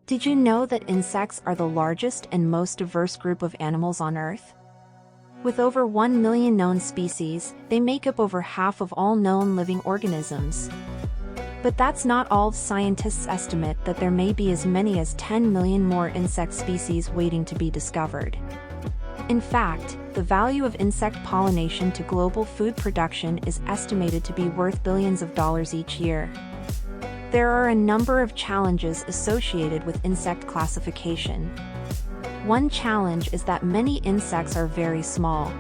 Did you know that insects are the largest and most diverse group of animals on Earth? With over 1 million known species, they make up over half of all known living organisms. But that's not all. Scientists estimate that there may be as many as 10 million more insect species waiting to be discovered. In fact, the value of insect pollination to global food production is estimated to be worth billions of dollars each year. There are a number of challenges associated with insect classification. One challenge is that many insects are very small.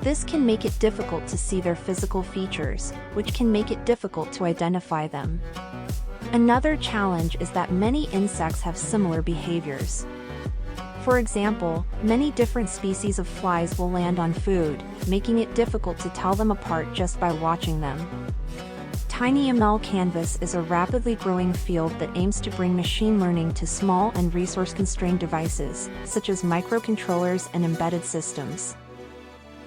This can make it difficult to see their physical features, which can make it difficult to identify them. Another challenge is that many insects have similar behaviors. For example, many different species of flies will land on food, making it difficult to tell them apart just by watching them. TimyML Canvas is a rapidly growing field that aims to bring machine learning to small and resource-constrained devices, such as microcontrollers and embedded systems.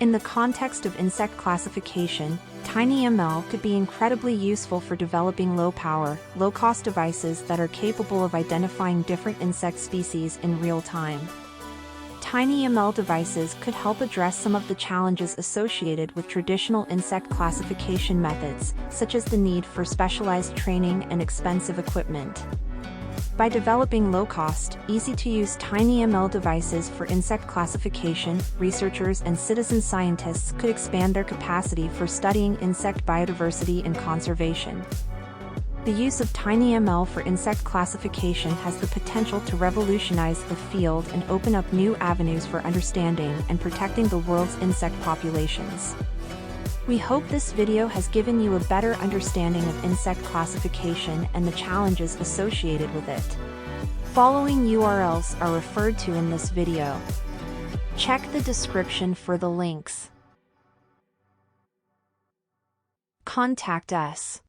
In the context of insect classification, TinyML could be incredibly useful for developing low-power, low-cost devices that are capable of identifying different insect species in real time. TinyML devices could help address some of the challenges associated with traditional insect classification methods, such as the need for specialized training and expensive equipment. By developing low-cost, easy-to-use TinyML devices for insect classification, researchers and citizen scientists could expand their capacity for studying insect biodiversity and conservation. The use of TinyML for insect classification has the potential to revolutionize the field and open up new avenues for understanding and protecting the world's insect populations. We hope this video has given you a better understanding of insect classification and the challenges associated with it. Following URLs are referred to in this video. Check the description for the links. Contact us.